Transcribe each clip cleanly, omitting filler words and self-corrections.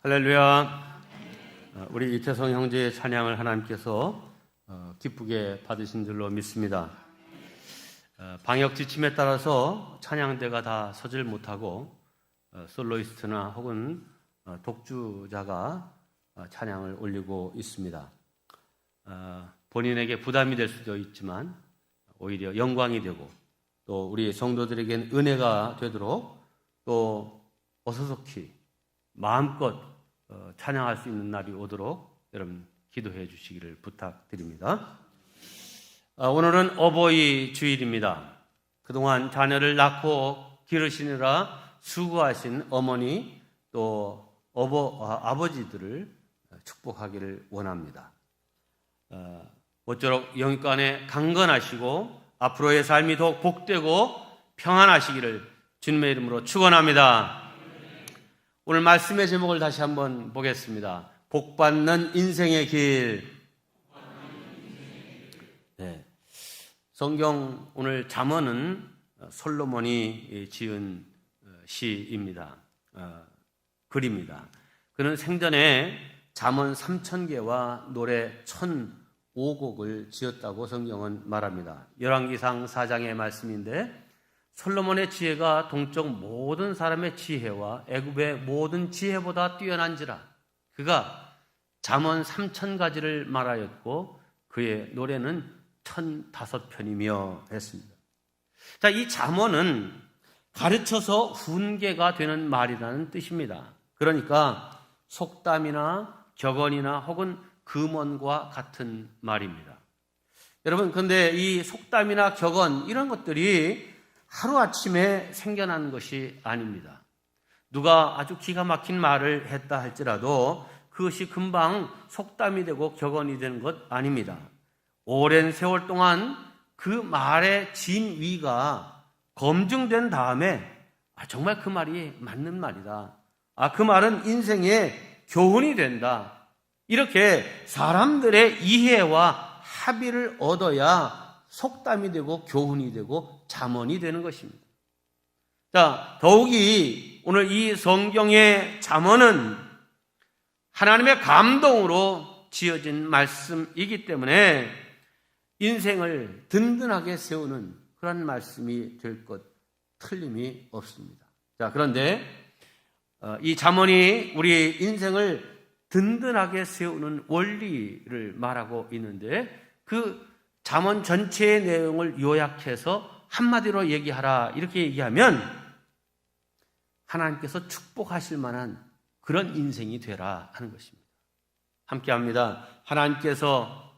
할렐루야. 우리 이태성 형제의 찬양을 하나님께서 기쁘게 받으신 줄로 믿습니다. 방역 지침에 따라서 찬양대가 다 서질 못하고 솔로이스트나 혹은 독주자가 찬양을 올리고 있습니다. 본인에게 부담이 될 수도 있지만 오히려 영광이 되고 또 우리 성도들에겐 은혜가 되도록 또 어서속히 마음껏 찬양할 수 있는 날이 오도록 여러분 기도해 주시기를 부탁드립니다. 오늘은 어버이 주일입니다. 그동안 자녀를 낳고 기르시느라 수고하신 어머니 또 아버지들을 축복하기를 원합니다. 모쪼록 영육간에 강건하시고 앞으로의 삶이 더욱 복되고 평안하시기를 주님의 이름으로 축원합니다. 오늘 말씀의 제목을 다시 한번 보겠습니다. 복받는 인생의 길. 네. 성경 오늘 잠언은 솔로몬이 지은 시입니다. 글입니다. 그는 생전에 잠언 3000개와 노래 1005곡을 지었다고 성경은 말합니다. 열왕기상 4장의 말씀인데 솔로몬의 지혜가 동쪽 모든 사람의 지혜와 애굽의 모든 지혜보다 뛰어난지라. 그가 잠언 3000가지를 말하였고 그의 노래는 1005편이며 했습니다. 자, 이 잠언은 가르쳐서 훈계가 되는 말이라는 뜻입니다. 그러니까 속담이나 격언이나 혹은 금언과 같은 말입니다. 여러분, 근데 이 속담이나 격언 이런 것들이 하루아침에 생겨난 것이 아닙니다. 누가 아주 기가 막힌 말을 했다 할지라도 그것이 금방 속담이 되고 격언이 되는 것 아닙니다. 오랜 세월 동안 그 말의 진위가 검증된 다음에 정말 그 말이 맞는 말이다. 그 말은 인생의 교훈이 된다. 이렇게 사람들의 이해와 합의를 얻어야 속담이 되고 교훈이 되고 잠언이 되는 것입니다. 자, 더욱이 오늘 이 성경의 잠언은 하나님의 감동으로 지어진 말씀이기 때문에 인생을 든든하게 세우는 그런 말씀이 될 것 틀림이 없습니다. 자, 그런데 이 잠언이 우리 인생을 든든하게 세우는 원리를 말하고 있는데 그 잠언 전체의 내용을 요약해서 한마디로 얘기하라 이렇게 얘기하면 하나님께서 축복하실 만한 그런 인생이 되라 하는 것입니다. 함께합니다. 하나님께서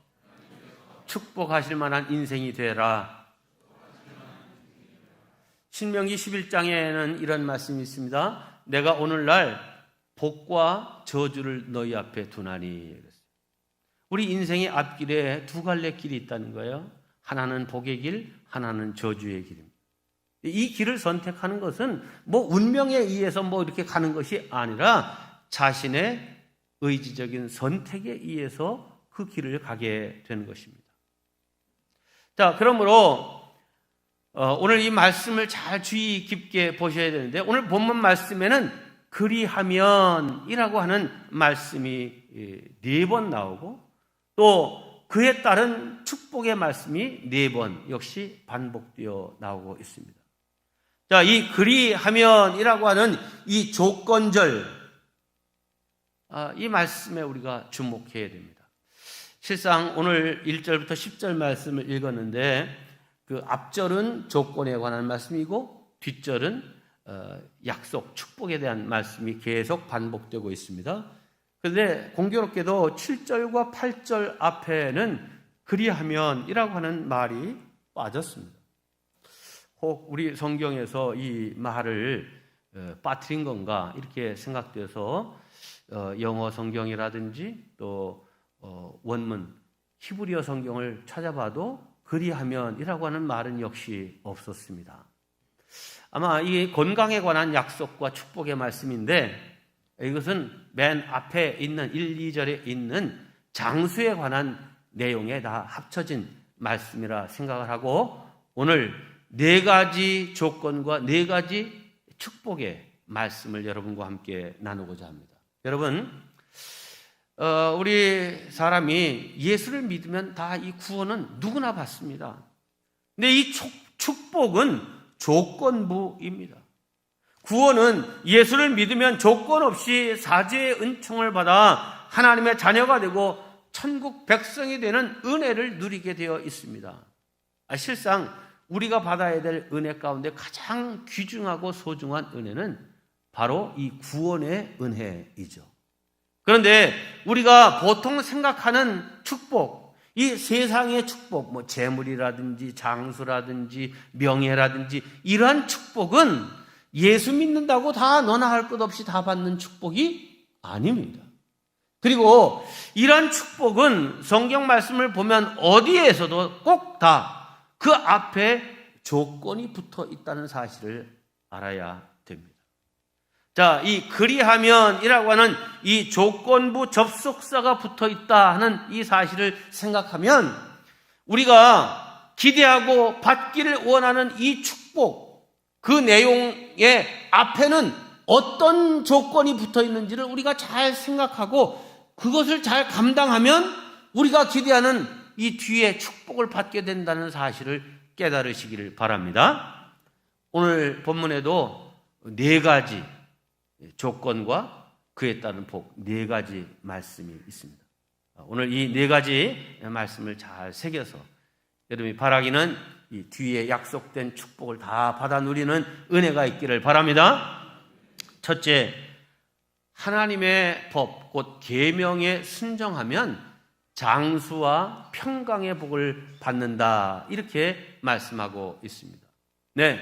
축복하실 만한 인생이 되라. 신명기 11장에는 이런 말씀이 있습니다. 내가 오늘날 복과 저주를 너희 앞에 두나니. 우리 인생의 앞길에 두 갈래 길이 있다는 거예요. 하나는 복의 길, 하나는 저주의 길입니다. 이 길을 선택하는 것은 운명에 의해서 이렇게 가는 것이 아니라 자신의 의지적인 선택에 의해서 그 길을 가게 되는 것입니다. 자, 그러므로 오늘 이 말씀을 잘 주의 깊게 보셔야 되는데 오늘 본문 말씀에는 그리하면이라고 하는 말씀이 4번 나오고 또 그에 따른 축복의 말씀이 4번 역시 반복되어 나오고 있습니다. 자, 이 그리하면이라고 하는 이 조건절, 이 말씀에 우리가 주목해야 됩니다. 실상 오늘 1절부터 10절 말씀을 읽었는데 그 앞절은 조건에 관한 말씀이고 뒷절은 약속, 축복에 대한 말씀이 계속 반복되고 있습니다. 그런데 공교롭게도 7절과 8절 앞에는 그리하면이라고 하는 말이 빠졌습니다. 혹 우리 성경에서 이 말을 빠뜨린 건가 이렇게 생각돼서 영어 성경이라든지 또 원문 히브리어 성경을 찾아봐도 그리하면이라고 하는 말은 역시 없었습니다. 아마 이 건강에 관한 약속과 축복의 말씀인데 이것은 맨 앞에 있는 1, 2절에 있는 장수에 관한 내용에 다 합쳐진 말씀이라 생각을 하고 오늘 4가지 조건과 4가지 축복의 말씀을 여러분과 함께 나누고자 합니다. 여러분, 우리 사람이 예수를 믿으면 다 이 구원은 누구나 받습니다. 근데 이 축복은 조건부입니다. 구원은 예수를 믿으면 조건 없이 사죄의 은총을 받아 하나님의 자녀가 되고 천국 백성이 되는 은혜를 누리게 되어 있습니다. 실상 우리가 받아야 될 은혜 가운데 가장 귀중하고 소중한 은혜는 바로 이 구원의 은혜이죠. 그런데 우리가 보통 생각하는 축복, 이 세상의 축복, 뭐 재물이라든지 장수라든지 명예라든지 이러한 축복은 예수 믿는다고 다 너나 할 것 없이 다 받는 축복이 아닙니다. 그리고 이러한 축복은 성경 말씀을 보면 어디에서도 꼭 다 그 앞에 조건이 붙어 있다는 사실을 알아야 됩니다. 자, 이 그리하면이라고 하는 이 조건부 접속사가 붙어 있다 하는 이 사실을 생각하면 우리가 기대하고 받기를 원하는 이 축복, 그 내용의 앞에는 어떤 조건이 붙어 있는지를 우리가 잘 생각하고 그것을 잘 감당하면 우리가 기대하는 이 뒤에 축복을 받게 된다는 사실을 깨달으시기를 바랍니다. 오늘 본문에도 4가지 조건과 그에 따른 복, 4가지 말씀이 있습니다. 오늘 이 4가지 말씀을 잘 새겨서 여러분이 바라기는 이 뒤에 약속된 축복을 다 받아 누리는 은혜가 있기를 바랍니다. 첫째, 하나님의 법, 곧 계명에 순종하면 장수와 평강의 복을 받는다, 이렇게 말씀하고 있습니다. 네,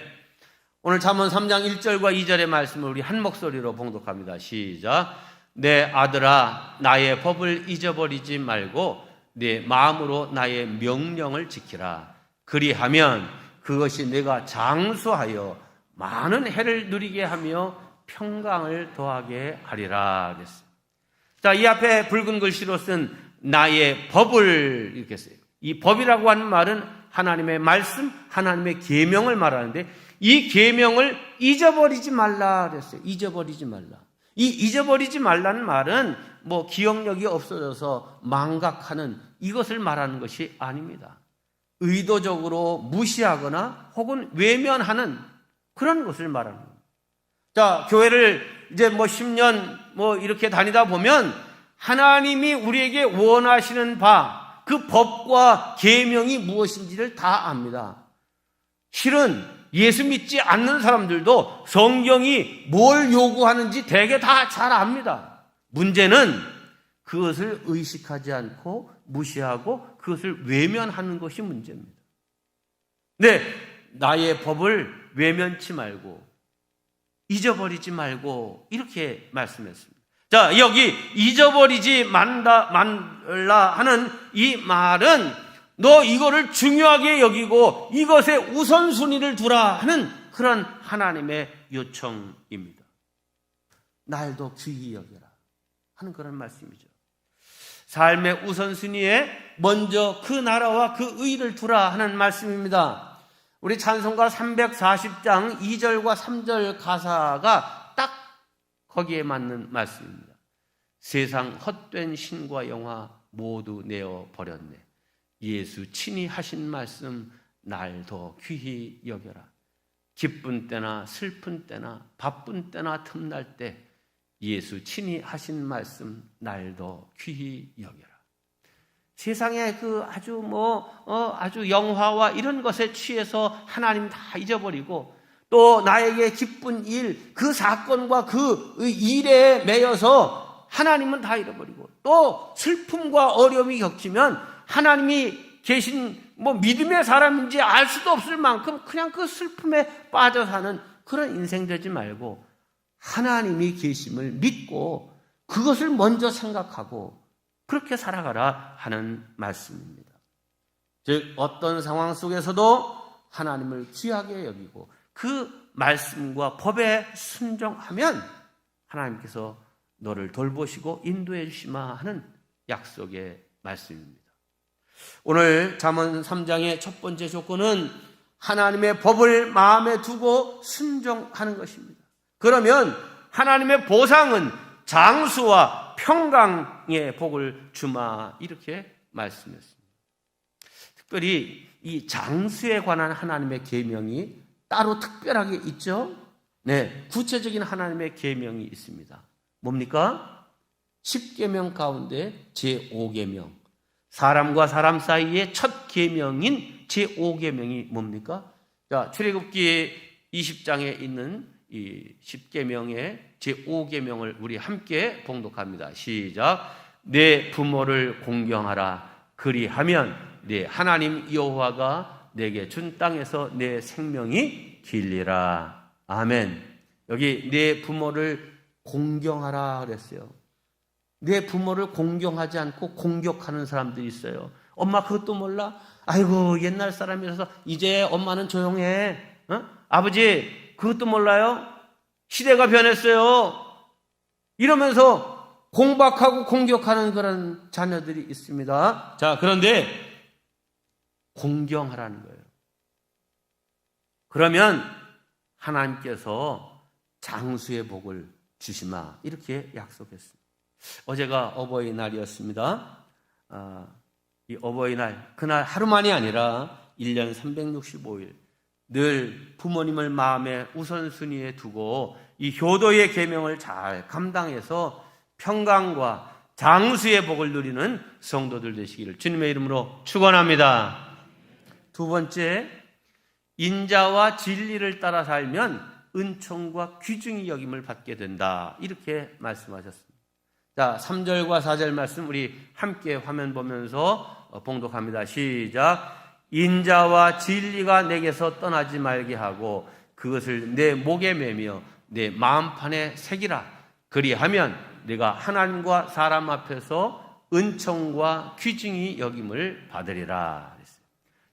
오늘 잠언 3장 1절과 2절의 말씀을 우리 한 목소리로 봉독합니다. 시작. 내 아들아, 나의 법을 잊어버리지 말고 내 마음으로 나의 명령을 지키라. 그리하면 그것이 내가 장수하여 많은 해를 누리게 하며 평강을 더하게 하리라 그랬어요. 자, 이 앞에 붉은 글씨로 쓴 나의 법을 이렇게 써요. 이 법이라고 하는 말은 하나님의 말씀, 하나님의 계명을 말하는데 이 계명을 잊어버리지 말라 그랬어요. 잊어버리지 말라. 이 잊어버리지 말라는 말은 뭐 기억력이 없어져서 망각하는 이것을 말하는 것이 아닙니다. 의도적으로 무시하거나 혹은 외면하는 그런 것을 말하는 겁니다. 자, 교회를 이제 뭐 10년 뭐 이렇게 다니다 보면 하나님이 우리에게 원하시는 바, 그 법과 계명이 무엇인지를 다 압니다. 실은 예수 믿지 않는 사람들도 성경이 뭘 요구하는지 대개 다 잘 압니다. 문제는 그것을 의식하지 않고 무시하고 그것을 외면하는 것이 문제입니다. 네, 나의 법을 외면치 말고 잊어버리지 말고 이렇게 말씀했습니다. 자, 여기 잊어버리지 말라 하는 이 말은 너 이거를 중요하게 여기고 이것에 우선순위를 두라 하는 그런 하나님의 요청입니다. 날도 귀히 여겨라 하는 그런 말씀이죠. 삶의 우선순위에 먼저 그 나라와 그 의를 두라 하는 말씀입니다. 우리 찬송가 340장 2절과 3절 가사가 딱 거기에 맞는 말씀입니다. 세상 헛된 신과 영화 모두 내어 버렸네. 예수 친히 하신 말씀 날 더 귀히 여겨라. 기쁜 때나 슬픈 때나 바쁜 때나 틈날 때 예수 친히 하신 말씀 날 더 귀히 여겨라. 세상에 그 아주 영화와 이런 것에 취해서 하나님 다 잊어버리고 또 나에게 기쁜 일, 그 사건과 그 일에 매여서 하나님은 다 잃어버리고 또 슬픔과 어려움이 겹치면 하나님이 계신 믿음의 사람인지 알 수도 없을 만큼 그냥 그 슬픔에 빠져 사는 그런 인생 되지 말고 하나님이 계심을 믿고 그것을 먼저 생각하고 그렇게 살아가라 하는 말씀입니다. 즉 어떤 상황 속에서도 하나님을 귀하게 여기고 그 말씀과 법에 순종하면 하나님께서 너를 돌보시고 인도해 주시마 하는 약속의 말씀입니다. 오늘 잠언 3장의 첫 번째 조건은 하나님의 법을 마음에 두고 순종하는 것입니다. 그러면 하나님의 보상은 장수와 평강의 복을 주마 이렇게 말씀했습니다. 특별히 이 장수에 관한 하나님의 계명이 따로 특별하게 있죠. 네, 구체적인 하나님의 계명이 있습니다. 뭡니까? 10계명 가운데 제5계명, 사람과 사람 사이의 첫 계명인 제5계명이 뭡니까? 자, 출애굽기 20장에 있는 이 10계명의 제5계명을 우리 함께 봉독합니다. 시작. 내 부모를 공경하라. 그리하면 내 하나님 여호와가 내게 준 땅에서 내 생명이 길리라. 아멘. 여기 내 부모를 공경하라 그랬어요. 내 부모를 공경하지 않고 공격하는 사람들이 있어요. 엄마 그것도 몰라? 아이고 옛날 사람이라서 이제 엄마는 조용해. 아버지 그것도 몰라요? 시대가 변했어요. 이러면서 공박하고 공격하는 그런 자녀들이 있습니다. 자, 그런데 공경하라는 거예요. 그러면 하나님께서 장수의 복을 주시마 이렇게 약속했습니다. 어제가 어버이날이었습니다. 이 어버이날 그날 하루만이 아니라 1년 365일 늘 부모님을 마음에 우선순위에 두고 이 효도의 계명을 잘 감당해서 평강과 장수의 복을 누리는 성도들 되시기를 주님의 이름으로 축원합니다. 두 번째, 인자와 진리를 따라 살면 은총과 귀중히 여김을 받게 된다 이렇게 말씀하셨습니다. 자, 3절과 4절 말씀 우리 함께 화면 보면서 봉독합니다. 시작. 인자와 진리가 내게서 떠나지 말게 하고 그것을 내 목에 매며 내 마음판에 새기라. 그리하면 내가 하나님과 사람 앞에서 은총과 귀중히 여김을 받으리라.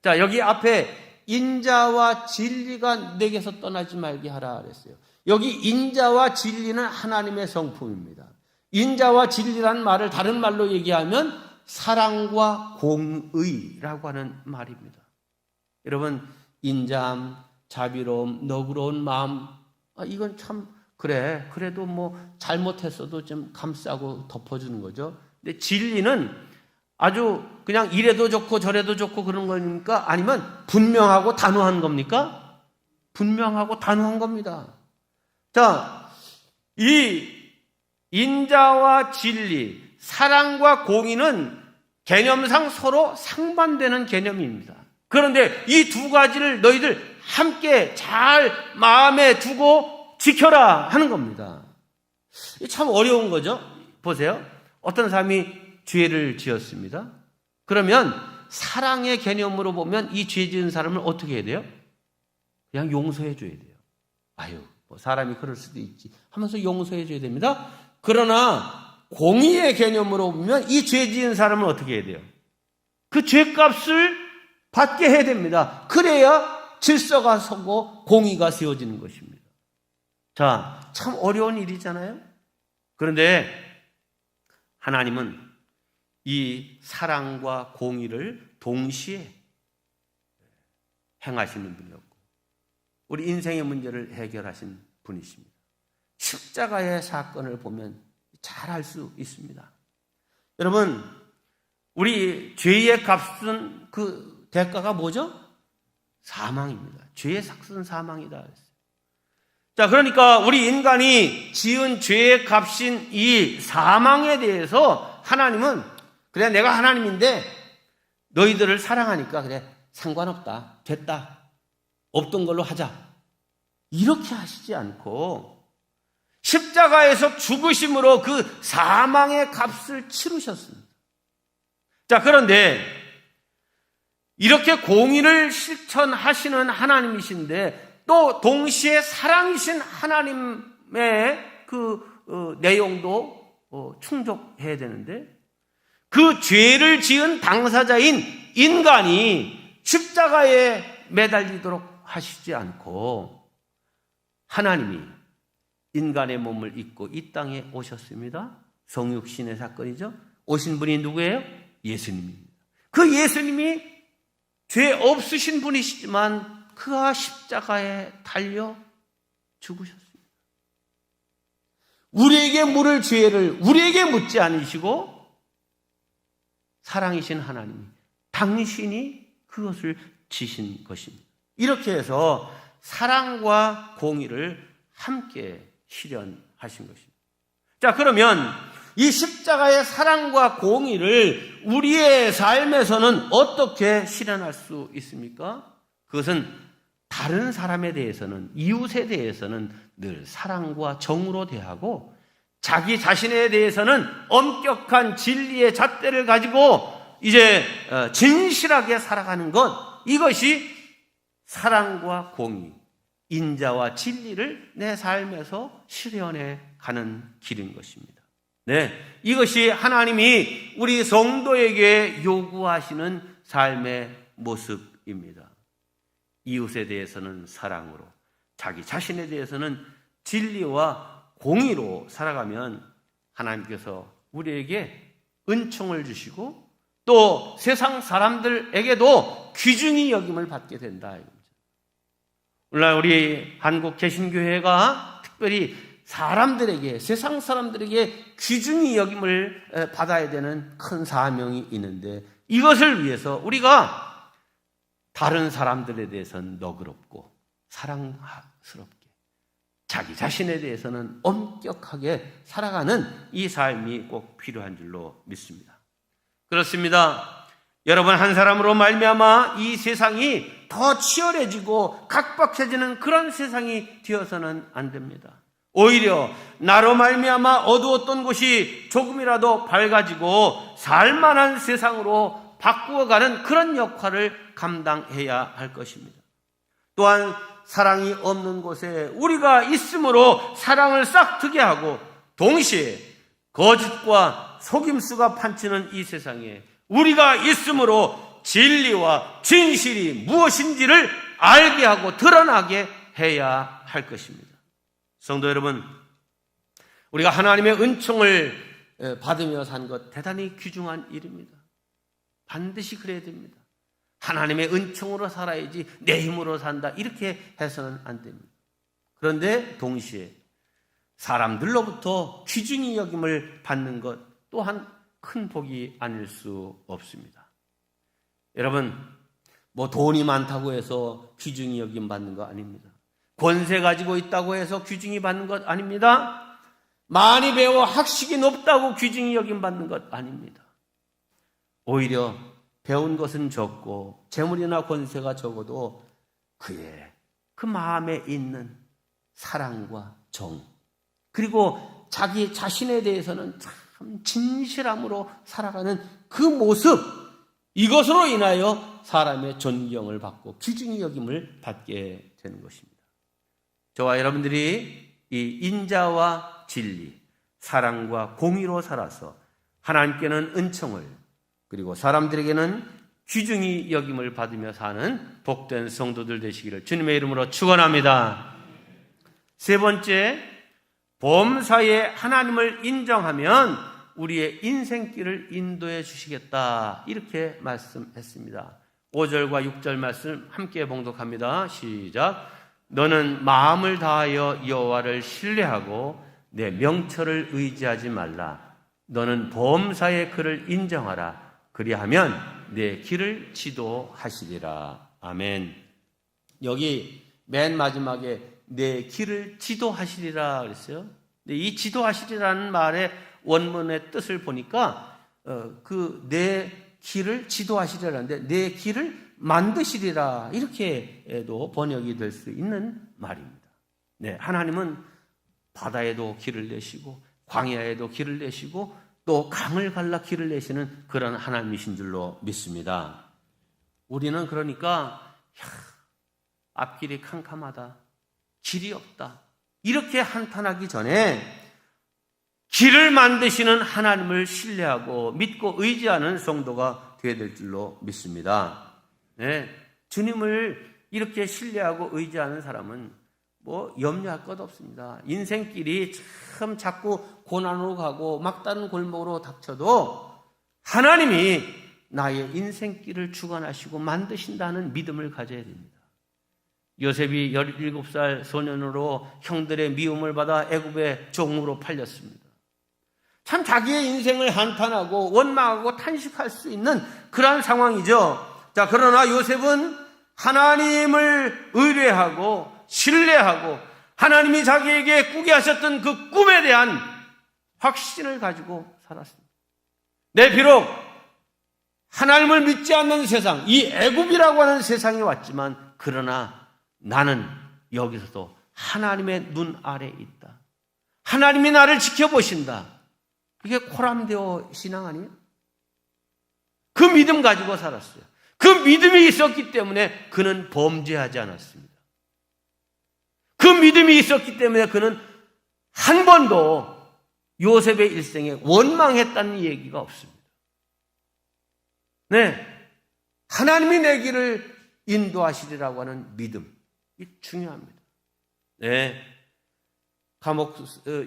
자, 여기 앞에 인자와 진리가 내게서 떠나지 말게 하라 그랬어요. 여기 인자와 진리는 하나님의 성품입니다. 인자와 진리라는 말을 다른 말로 얘기하면 사랑과 공의라고 하는 말입니다. 여러분, 인자함, 자비로움, 너그러운 마음, 이건 참 그래. 그래도 뭐 잘못했어도 좀 감싸고 덮어주는 거죠. 근데 진리는 아주 그냥 이래도 좋고 저래도 좋고 그런 겁니까? 아니면 분명하고 단호한 겁니까? 분명하고 단호한 겁니다. 자, 이 인자와 진리, 사랑과 공의는 개념상 서로 상반되는 개념입니다. 그런데 이 두 가지를 너희들 함께 잘 마음에 두고 지켜라 하는 겁니다. 참 어려운 거죠. 보세요. 어떤 사람이 죄를 지었습니다. 그러면 사랑의 개념으로 보면 이 죄 지은 사람을 어떻게 해야 돼요? 그냥 용서해 줘야 돼요. 아유, 뭐 사람이 그럴 수도 있지 하면서 용서해 줘야 됩니다. 그러나 공의의 개념으로 보면 이 죄 지은 사람은 어떻게 해야 돼요? 그 죄값을 받게 해야 됩니다. 그래야 질서가 서고 공의가 세워지는 것입니다. 자, 참 어려운 일이잖아요. 그런데 하나님은 이 사랑과 공의를 동시에 행하시는 분이었고 우리 인생의 문제를 해결하신 분이십니다. 십자가의 사건을 보면 잘 알 수 있습니다. 여러분, 우리 죄의 값은 그 대가가 뭐죠? 사망입니다. 죄의 삭은 사망이다. 자, 그러니까 우리 인간이 지은 죄의 값인 이 사망에 대해서 하나님은 그래 내가 하나님인데 너희들을 사랑하니까 그래 상관없다. 됐다. 없던 걸로 하자. 이렇게 하시지 않고 십자가에서 죽으심으로 그 사망의 값을 치르셨습니다. 자, 그런데 이렇게 공의를 실천하시는 하나님이신데 또 동시에 사랑이신 하나님의 그 내용도 충족해야 되는데 그 죄를 지은 당사자인 인간이 십자가에 매달리도록 하시지 않고 하나님이 인간의 몸을 입고 이 땅에 오셨습니다. 성육신의 사건이죠. 오신 분이 누구예요? 예수님입니다. 그 예수님이 죄 없으신 분이시지만 그가 십자가에 달려 죽으셨습니다. 우리에게 물을 죄를 우리에게 묻지 않으시고 사랑이신 하나님이 당신이 그것을 지신 것입니다. 이렇게 해서 사랑과 공의를 함께 실현하신 것입니다. 자, 그러면 이 십자가의 사랑과 공의를 우리의 삶에서는 어떻게 실현할 수 있습니까? 그것은 다른 사람에 대해서는, 이웃에 대해서는 늘 사랑과 정으로 대하고 자기 자신에 대해서는 엄격한 진리의 잣대를 가지고 이제 진실하게 살아가는 것, 이것이 사랑과 공의, 인자와 진리를 내 삶에서 실현해 가는 길인 것입니다. 네, 이것이 하나님이 우리 성도에게 요구하시는 삶의 모습입니다. 이웃에 대해서는 사랑으로, 자기 자신에 대해서는 진리와 공의로 살아가면 하나님께서 우리에게 은총을 주시고 또 세상 사람들에게도 귀중히 여김을 받게 된다. 오늘날 우리 한국 개신교회가 특별히 사람들에게, 세상 사람들에게 귀중히 여김을 받아야 되는 큰 사명이 있는데, 이것을 위해서 우리가 다른 사람들에 대해서는 너그럽고 사랑스럽게, 자기 자신에 대해서는 엄격하게 살아가는 이 삶이 꼭 필요한 줄로 믿습니다. 그렇습니다. 여러분, 한 사람으로 말미암아 이 세상이 더 치열해지고 각박해지는 그런 세상이 되어서는 안 됩니다. 오히려 나로 말미암아 어두웠던 곳이 조금이라도 밝아지고 살만한 세상으로 바꾸어가는 그런 역할을 감당해야 할 것입니다. 또한 사랑이 없는 곳에 우리가 있으므로 사랑을 싹트게 하고, 동시에 거짓과 속임수가 판치는 이 세상에 우리가 있으므로 진리와 진실이 무엇인지를 알게 하고 드러나게 해야 할 것입니다. 성도 여러분, 우리가 하나님의 은총을 받으며 산 것 대단히 귀중한 일입니다. 반드시 그래야 됩니다. 하나님의 은총으로 살아야지 내 힘으로 산다, 이렇게 해서는 안 됩니다. 그런데 동시에 사람들로부터 귀중히 여김을 받는 것 또한 큰 복이 아닐 수 없습니다. 여러분, 뭐 돈이 많다고 해서 귀중히 여김 받는 거 아닙니다. 권세 가지고 있다고 해서 귀중히 받는 것 아닙니다. 많이 배워 학식이 높다고 귀중히 여김 받는 것 아닙니다. 오히려 배운 것은 적고 재물이나 권세가 적어도 그의 그 마음에 있는 사랑과 정, 그리고 자기 자신에 대해서는 참 진실함으로 살아가는 그 모습, 이것으로 인하여 사람의 존경을 받고 귀중히 여김을 받게 되는 것입니다. 저와 여러분들이 이 인자와 진리, 사랑과 공의로 살아서 하나님께는 은총을, 그리고 사람들에게는 귀중히 여김을 받으며 사는 복된 성도들 되시기를 주님의 이름으로 축원합니다. 세 번째, 범사에 하나님을 인정하면 우리의 인생길을 인도해 주시겠다, 이렇게 말씀했습니다. 5절과 6절 말씀 함께 봉독합니다. 시작. 너는 마음을 다하여 여호와를 신뢰하고 내 명철을 의지하지 말라. 너는 범사에 그를 인정하라. 그리하면 내 길을 지도하시리라. 아멘. 여기 맨 마지막에 내 길을 지도하시리라 그랬어요. 근데 이 지도하시리라는 말의 원문의 뜻을 보니까 그 내 길을 지도하시리라는데 내 길을 만드시리라, 이렇게도 번역이 될 수 있는 말입니다. 네, 하나님은 바다에도 길을 내시고 광야에도 길을 내시고 또 강을 갈라 길을 내시는 그런 하나님이신 줄로 믿습니다. 우리는 그러니까 앞길이 캄캄하다, 길이 없다, 이렇게 한탄하기 전에 길을 만드시는 하나님을 신뢰하고 믿고 의지하는 성도가 되어야 될 줄로 믿습니다. 네, 주님을 이렇게 신뢰하고 의지하는 사람은 뭐 염려할 것 없습니다. 인생길이 참 자꾸 고난으로 가고 막다른 골목으로 닥쳐도 하나님이 나의 인생길을 주관하시고 만드신다는 믿음을 가져야 됩니다. 요셉이 17살 소년으로 형들의 미움을 받아 애굽의 종으로 팔렸습니다. 참 자기의 인생을 한탄하고 원망하고 탄식할 수 있는 그러한 상황이죠. 자, 그러나 요셉은 하나님을 의뢰하고 신뢰하고 하나님이 자기에게 꾸게 하셨던 그 꿈에 대한 확신을 가지고 살았습니다. 비록 하나님을 믿지 않는 세상, 이 애굽이라고 하는 세상이 왔지만 그러나 나는 여기서도 하나님의 눈 아래에 있다. 하나님이 나를 지켜보신다. 이게 코람데오 신앙 아니에요? 그 믿음 가지고 살았어요. 그 믿음이 있었기 때문에 그는 범죄하지 않았습니다. 그 믿음이 있었기 때문에 그는 한 번도 요셉의 일생에 원망했다는 얘기가 없습니다. 하나님이 내 길을 인도하시리라고 하는 믿음, 이 중요합니다. 감옥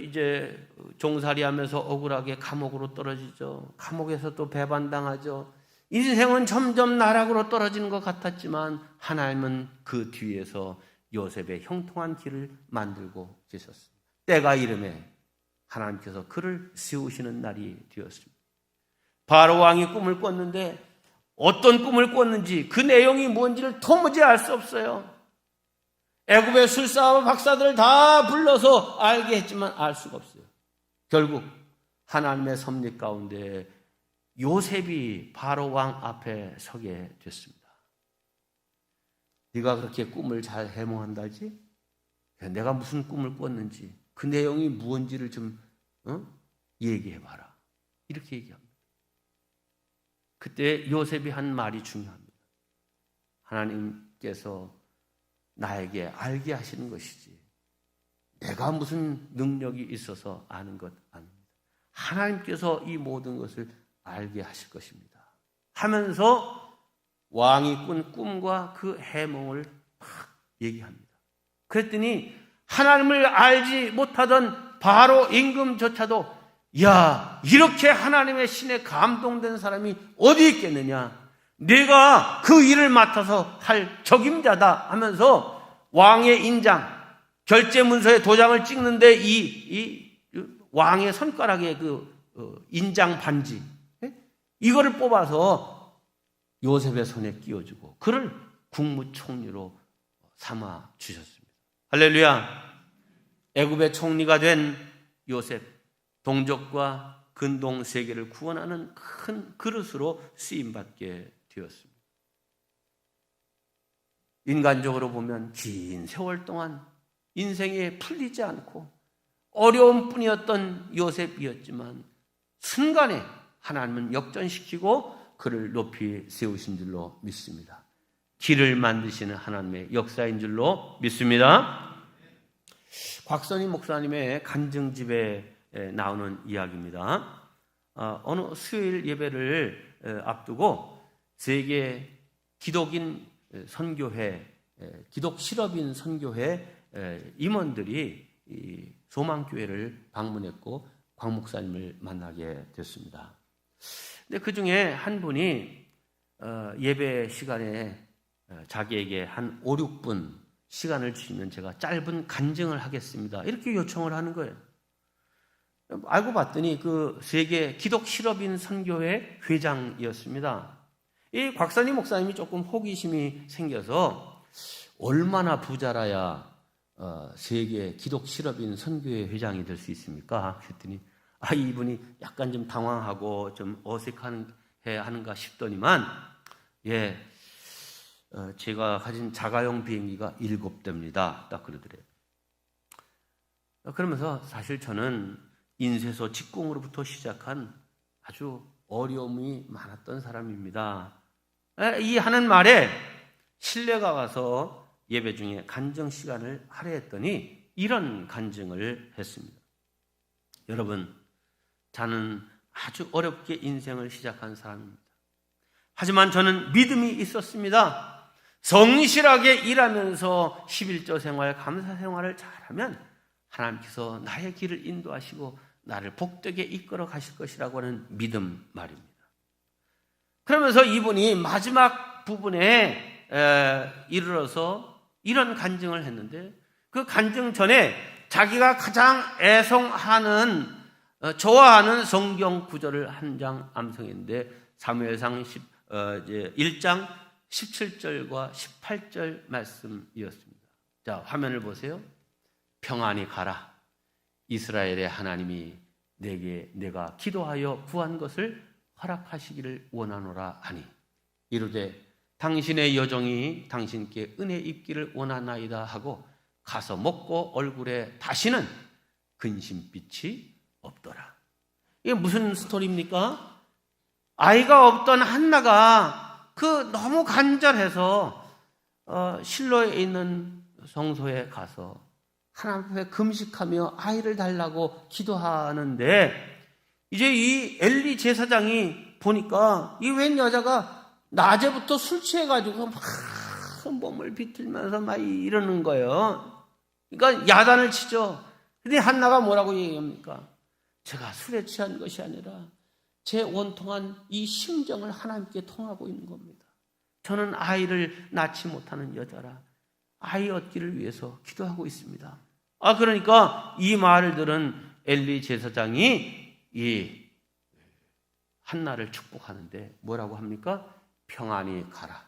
이제 종살이하면서 억울하게 감옥으로 떨어지죠. 감옥에서 또 배반당하죠. 인생은 점점 나락으로 떨어지는 것 같았지만 하나님은 그 뒤에서 요셉의 형통한 길을 만들고 계셨습니다. 때가 이름에 하나님께서 그를 세우시는 날이 되었습니다. 바로 왕이 꿈을 꿨는데 어떤 꿈을 꿨는지 그 내용이 뭔지를 도무지 알 수 없어요. 애굽의 술사와 박사들을 다 불러서 알게 했지만 알 수가 없어요. 결국 하나님의 섭리 가운데 요셉이 바로 왕 앞에 서게 됐습니다. 네가 그렇게 꿈을 잘 해몽한다지? 내가 무슨 꿈을 꿨는지 그 내용이 무언지를 좀 얘기해봐라. 이렇게 얘기합니다. 그때 요셉이 한 말이 중요합니다. 하나님께서 나에게 알게 하시는 것이지 내가 무슨 능력이 있어서 아는 것 아닙니다. 하나님께서 이 모든 것을 알게 하실 것입니다 하면서 왕이 꾼 꿈과 그 해몽을 막 얘기합니다. 그랬더니 하나님을 알지 못하던 바로 임금조차도 야, 이렇게 하나님의 신에 감동된 사람이 어디 있겠느냐, 내가 그 일을 맡아서 할 적임자다 하면서 왕의 인장, 결제문서에 도장을 찍는데 이 왕의 손가락에 그 인장 반지, 이거를 뽑아서 요셉의 손에 끼워주고 그를 국무총리로 삼아 주셨습니다. 할렐루야. 애굽의 총리가 된 요셉, 동족과 근동 세계를 구원하는 큰 그릇으로 쓰임받게 되었습니다. 인간적으로 보면 긴 세월 동안 인생에 풀리지 않고 어려움 뿐이었던 요셉이었지만 순간에 하나님은 역전시키고 그를 높이 세우신 줄로 믿습니다. 길을 만드시는 하나님의 역사인 줄로 믿습니다. 곽선희 목사님의 간증집에 나오는 이야기입니다. 어느 수요일 예배를 앞두고 세계 기독인 선교회, 기독 실업인 선교회 임원들이 이 소망교회를 방문했고 곽 목사님을 만나게 됐습니다. 근데 그 중에 한 분이 예배 시간에 자기에게 한 5, 6분 시간을 주시면 제가 짧은 간증을 하겠습니다. 이렇게 요청을 하는 거예요. 알고 봤더니 그 세계 기독 실업인 선교회 회장이었습니다. 이 곽선희 목사님이 조금 호기심이 생겨서 얼마나 부자라야 세계 기독 실업인 선교회 회장이 될 수 있습니까? 그랬더니 이분이 약간 좀 당황하고 좀 어색해 하는가 싶더니만 제가 가진 자가용 비행기가 7대입니다. 딱 그러더래요. 그러면서 사실 저는 인쇄소 직공으로부터 시작한 아주 어려움이 많았던 사람입니다. 이 하는 말에 신뢰가 와서 예배 중에 간증 시간을 하려 했더니 이런 간증을 했습니다. 여러분, 저는 아주 어렵게 인생을 시작한 사람입니다. 하지만 저는 믿음이 있었습니다. 성실하게 일하면서 11조 생활, 감사 생활을 잘하면 하나님께서 나의 길을 인도하시고 나를 복되게 이끌어 가실 것이라고 하는 믿음 말입니다. 그러면서 이분이 마지막 부분에 이르러서 이런 간증을 했는데 그 간증 전에 자기가 가장 애송하는 좋아하는 성경 구절을 한 장 암송했는데 사무엘상 1장 17절과 18절 말씀이었습니다. 자, 화면을 보세요. 평안히 가라. 이스라엘의 하나님이 내가 기도하여 구한 것을 허락하시기를 원하노라 하니 이르되 당신의 여종이 당신께 은혜 입기를 원하나이다 하고 가서 먹고 얼굴에 다시는 근심빛이 없더라. 이게 무슨 스토리입니까? 아이가 없던 한나가 너무 간절해서 실로에 있는 성소에 가서 하나님 앞에 금식하며 아이를 달라고 기도하는데 이제 이 엘리 제사장이 보니까 이 웬 여자가 낮에부터 술 취해가지고 막 몸을 비틀면서 막 이러는 거예요. 그러니까 야단을 치죠. 근데 한나가 뭐라고 얘기합니까? 제가 술에 취한 것이 아니라 제 원통한 이 심정을 하나님께 통하고 있는 겁니다. 저는 아이를 낳지 못하는 여자라 아이 얻기를 위해서 기도하고 있습니다. 그러니까 이 말을 들은 엘리 제사장이 이 한나를 축복하는데 뭐라고 합니까? 평안히 가라.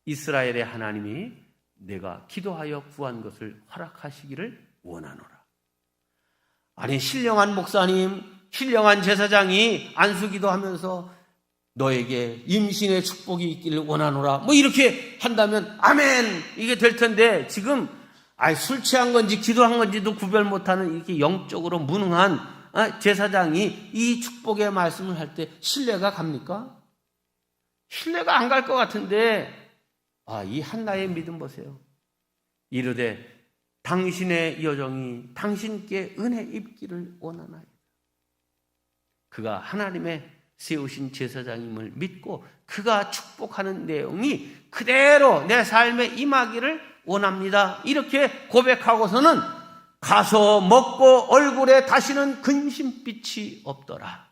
이스라엘의 하나님이 내가 기도하여 구한 것을 허락하시기를 원하노라. 아니, 신령한 목사님, 신령한 제사장이 안수기도하면서 너에게 임신의 축복이 있기를 원하노라 뭐 이렇게 한다면 아멘 이게 될 텐데 지금 술 취한 건지 기도한 건지도 구별 못하는 이렇게 영적으로 무능한 제사장이 이 축복의 말씀을 할 때 신뢰가 갑니까? 신뢰가 안 갈 것 같은데 이 한나의 믿음 보세요. 이르되 당신의 여종이 당신께 은혜 입기를 원하나이다. 그가 하나님의 세우신 제사장임을 믿고 그가 축복하는 내용이 그대로 내 삶에 임하기를 원합니다. 이렇게 고백하고서는 가서 먹고 얼굴에 다시는 근심빛이 없더라.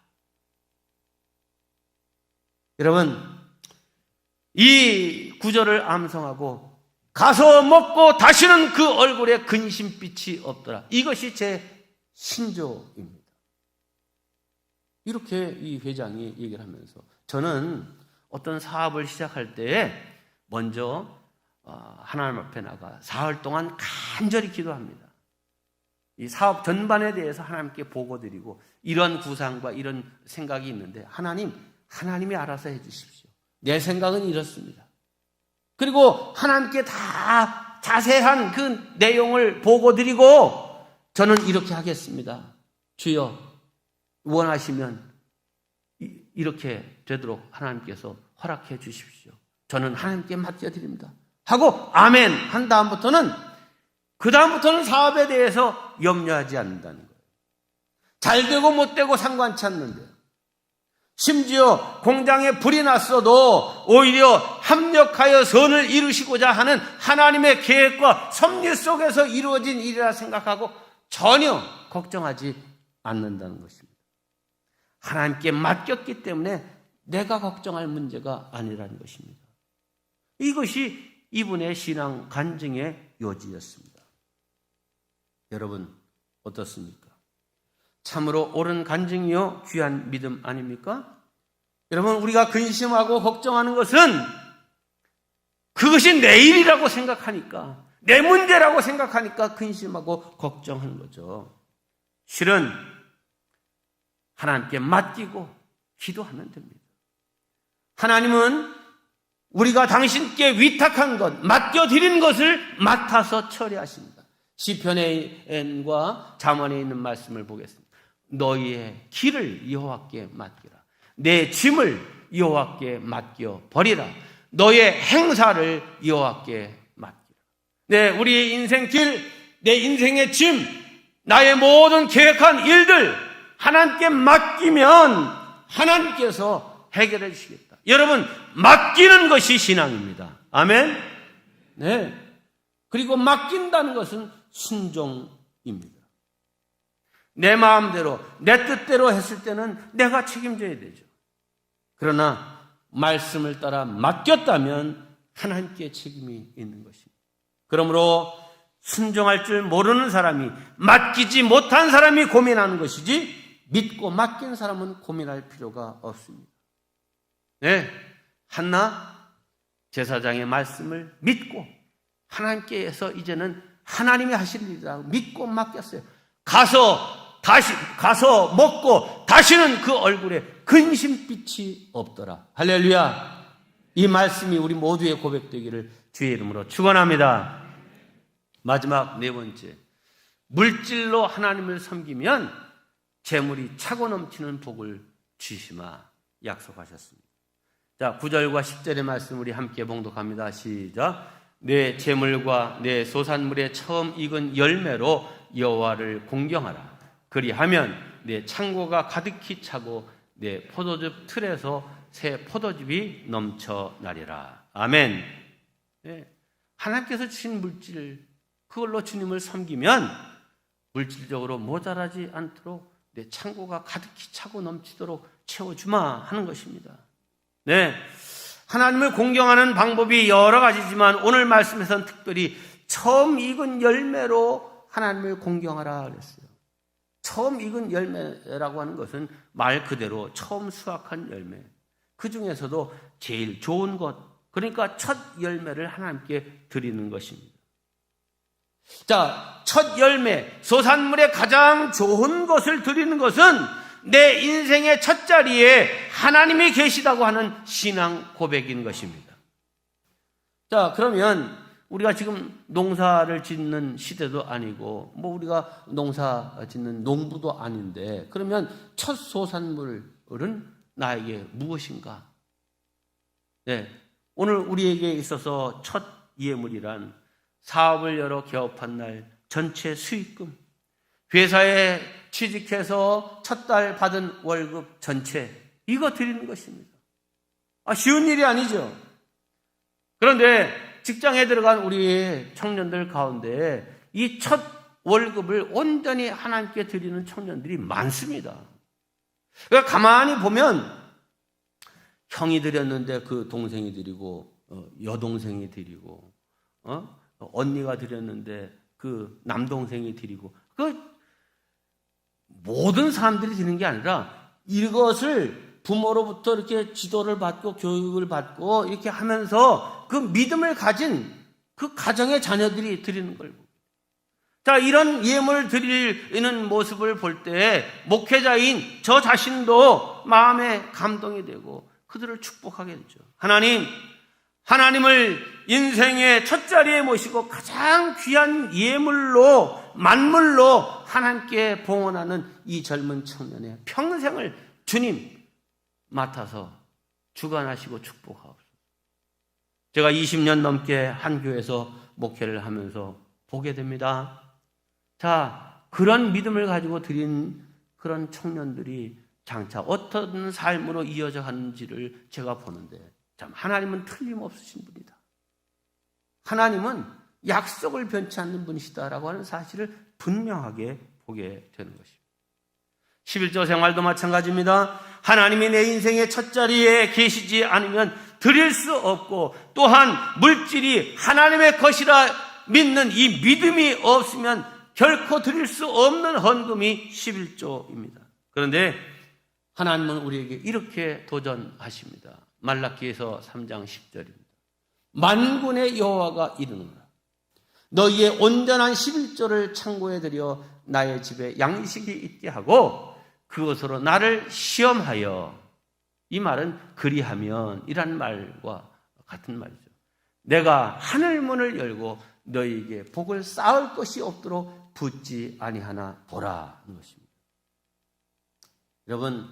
여러분, 이 구절을 암송하고 가서 먹고 다시는 그 얼굴에 근심빛이 없더라. 이것이 제 신조입니다. 이렇게 이 회장이 얘기를 하면서 저는 어떤 사업을 시작할 때 먼저 하나님 앞에 나가 사흘 동안 간절히 기도합니다. 이 사업 전반에 대해서 하나님께 보고드리고 이런 구상과 이런 생각이 있는데 하나님이 알아서 해주십시오. 내 생각은 이렇습니다. 그리고 하나님께 다 자세한 그 내용을 보고드리고 저는 이렇게 하겠습니다. 주여 원하시면 이렇게 되도록 하나님께서 허락해 주십시오. 저는 하나님께 맡겨드립니다. 하고 아멘 한 다음부터는 사업에 대해서 염려하지 않는다는 거예요. 잘 되고 못 되고 상관치 않는데 심지어 공장에 불이 났어도 오히려 합력하여 선을 이루시고자 하는 하나님의 계획과 섭리 속에서 이루어진 일이라 생각하고 전혀 걱정하지 않는다는 것입니다. 하나님께 맡겼기 때문에 내가 걱정할 문제가 아니라는 것입니다. 이것이 이분의 신앙 간증의 요지였습니다. 여러분 어떻습니까? 참으로 옳은 간증이요 귀한 믿음 아닙니까? 여러분 우리가 근심하고 걱정하는 것은 그것이 내 일이라고 생각하니까 내 문제라고 생각하니까 근심하고 걱정하는 거죠. 실은 하나님께 맡기고 기도하면 됩니다. 하나님은 우리가 당신께 위탁한 것, 맡겨드린 것을 맡아서 처리하십니다. 시편과 잠언에 있는 말씀을 보겠습니다. 너희의 길을 여호와께 맡기라. 내 짐을 여호와께 맡겨 버리라. 너의 행사를 여호와께 맡기라. 네, 우리의 인생 길, 내 인생의 짐, 나의 모든 계획한 일들 하나님께 맡기면 하나님께서 해결해 주시겠다. 여러분, 맡기는 것이 신앙입니다. 아멘? 네. 그리고 맡긴다는 것은 순종입니다. 내 마음대로, 내 뜻대로 했을 때는 내가 책임져야 되죠. 그러나 말씀을 따라 맡겼다면 하나님께 책임이 있는 것입니다. 그러므로 순종할 줄 모르는 사람이, 맡기지 못한 사람이 고민하는 것이지 믿고 맡긴 사람은 고민할 필요가 없습니다. 네, 한나 제사장의 말씀을 믿고 하나님께서 이제는 하나님이 하실 일이라고 믿고 맡겼어요. 가서 먹고 다시는 그 얼굴에 근심빛이 없더라. 할렐루야. 이 말씀이 우리 모두의 고백되기를 주의 이름으로 축원합니다. 마지막 네 번째, 물질로 하나님을 섬기면 재물이 차고 넘치는 복을 주시마 약속하셨습니다. 자, 9절과 10절의 말씀 우리 함께 봉독합니다. 시작. 내 재물과 내 소산물의 처음 익은 열매로 여호와를 공경하라. 그리하면 내 창고가 가득히 차고 내 포도즙 틀에서 새 포도즙이 넘쳐나리라. 아멘. 네. 하나님께서 주신 물질, 그걸로 주님을 섬기면 물질적으로 모자라지 않도록 내 창고가 가득히 차고 넘치도록 채워주마 하는 것입니다. 네, 하나님을 공경하는 방법이 여러 가지지만 오늘 말씀에서는 특별히 처음 익은 열매로 하나님을 공경하라 그랬어요. 처음 익은 열매라고 하는 것은 말 그대로 처음 수확한 열매, 그 중에서도 제일 좋은 것, 그러니까 첫 열매를 하나님께 드리는 것입니다. 자, 첫 열매, 소산물의 가장 좋은 것을 드리는 것은 내 인생의 첫 자리에 하나님이 계시다고 하는 신앙 고백인 것입니다. 자, 그러면 우리가 지금 농사를 짓는 시대도 아니고 우리가 농사 짓는 농부도 아닌데, 그러면 첫 소산물은 나에게 무엇인가? 네, 오늘 우리에게 있어서 첫 예물이란 사업을 열어 개업한 날 전체 수익금, 회사에 취직해서 첫 달 받은 월급 전체, 이거 드리는 것입니다. 쉬운 일이 아니죠. 그런데 직장에 들어간 우리 청년들 가운데 이 첫 월급을 온전히 하나님께 드리는 청년들이 많습니다. 그러니까 가만히 보면 형이 드렸는데 그 동생이 드리고, 여동생이 드리고, 언니가 드렸는데 그 남동생이 드리고, 그 모든 사람들이 드리는 게 아니라 이것을 부모로부터 이렇게 지도를 받고 교육을 받고 이렇게 하면서 그 믿음을 가진 그 가정의 자녀들이 드리는 걸. 자, 이런 예물을 드리는 모습을 볼 때 목회자인 저 자신도 마음에 감동이 되고 그들을 축복하게 되죠. 하나님을 인생의 첫 자리에 모시고 가장 귀한 예물로, 만물로 하나님께 봉헌하는 이 젊은 청년의 평생을 주님 맡아서 주관하시고 축복하옵소서. 제가 20년 넘게 한 교회에서 목회를 하면서 보게 됩니다. 자, 그런 믿음을 가지고 드린 그런 청년들이 장차 어떤 삶으로 이어져 가는지를 제가 보는데, 참 하나님은 틀림없으신 분이다. 하나님은 약속을 변치 않는 분이시다라고 하는 사실을 분명하게 보게 되는 것입니다. 11조 생활도 마찬가지입니다. 하나님이 내 인생의 첫 자리에 계시지 않으면 드릴 수 없고, 또한 물질이 하나님의 것이라 믿는 이 믿음이 없으면 결코 드릴 수 없는 헌금이 11조입니다. 그런데 하나님은 우리에게 이렇게 도전하십니다. 말라기에서 3장 10절입니다. 만군의 여호와가 이르노라. 너희의 온전한 11조를 창고에 들여 나의 집에 양식이 있게 하고 그것으로 나를 시험하여, 이 말은 그리하면 이란 말과 같은 말이죠. 내가 하늘 문을 열고 너희에게 복을 쌓을 것이 없도록 붓지 아니하나 보라 하는 것입니다. 여러분,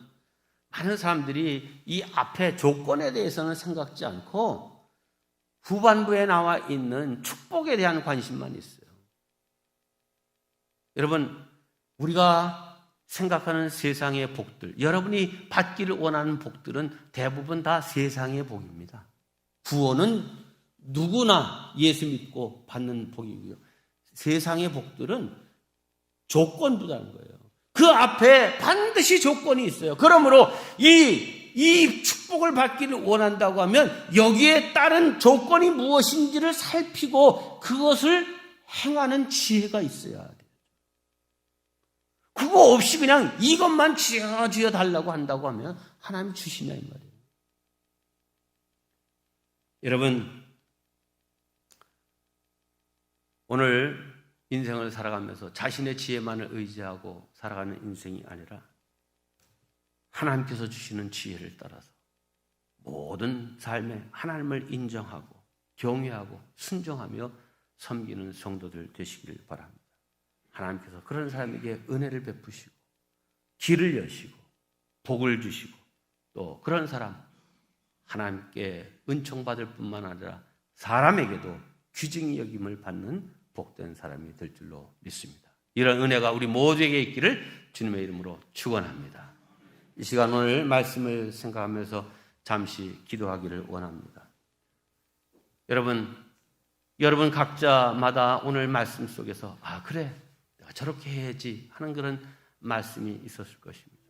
많은 사람들이 이 앞에 조건에 대해서는 생각지 않고 후반부에 나와 있는 축복에 대한 관심만 있어요. 여러분, 우리가 생각하는 세상의 복들, 여러분이 받기를 원하는 복들은 대부분 다 세상의 복입니다. 구원은 누구나 예수 믿고 받는 복이고요. 세상의 복들은 조건부다는 거예요. 그 앞에 반드시 조건이 있어요. 그러므로 이 이 축복을 받기를 원한다고 하면 여기에 따른 조건이 무엇인지를 살피고 그것을 행하는 지혜가 있어야 돼요. 그거 없이 그냥 이것만 쥐어 달라고 한다고 하면 하나님 주시냐 이 말이에요. 여러분, 오늘 인생을 살아가면서 자신의 지혜만을 의지하고 살아가는 인생이 아니라 하나님께서 주시는 지혜를 따라서 모든 삶에 하나님을 인정하고 경외하고 순종하며 섬기는 성도들 되시길 바랍니다. 하나님께서 그런 사람에게 은혜를 베푸시고 길을 여시고 복을 주시고 또 그런 사람 하나님께 은총받을 뿐만 아니라 사람에게도 귀중히 여김을 받는 복된 사람이 될 줄로 믿습니다. 이런 은혜가 우리 모두에게 있기를 주님의 이름으로 축원합니다. 이 시간 오늘 말씀을 생각하면서 잠시 기도하기를 원합니다. 여러분 각자마다 오늘 말씀 속에서 그래 내가 저렇게 해야지 하는 그런 말씀이 있었을 것입니다.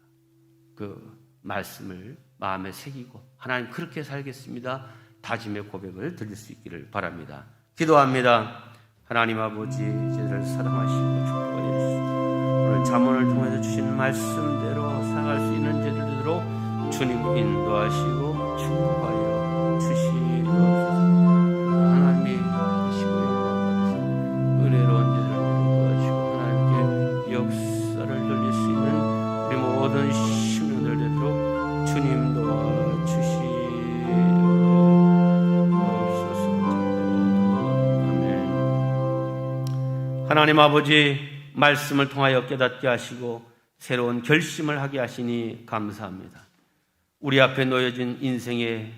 그 말씀을 마음에 새기고 하나님 그렇게 살겠습니다 다짐의 고백을 드릴 수 있기를 바랍니다. 기도합니다. 하나님 아버지, 저희를 사랑하시고 축복해 주시고 오늘 잠언을 통해서 주신 말씀대로 살아갈 수 있는 제들로 주님 인도하시고 축복하여 주시옵소서. 하나님이 되시고 영광 받으시고 은혜로운 제들을 인도하시고 하나님께 역사를 돌릴 수 있는 우리 모든 심령들 되도록 주님 도와주시옵소서. 하나님 아버지, 말씀을 통하여 깨닫게 하시고 새로운 결심을 하게 하시니 감사합니다. 우리 앞에 놓여진 인생의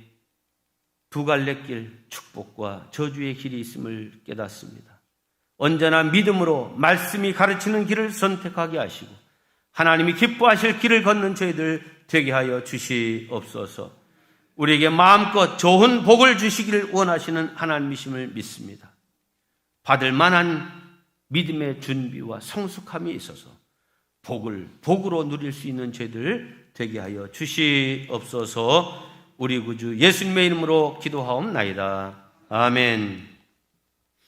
두 갈래 길, 축복과 저주의 길이 있음을 깨닫습니다. 언제나 믿음으로 말씀이 가르치는 길을 선택하게 하시고 하나님이 기뻐하실 길을 걷는 저희들 되게 하여 주시옵소서. 우리에게 마음껏 좋은 복을 주시기를 원하시는 하나님이심을 믿습니다. 받을 만한 믿음의 준비와 성숙함이 있어서 복으로 누릴 수 있는 죄들 되게 하여 주시옵소서. 우리 구주 예수님의 이름으로 기도하옵나이다. 아멘.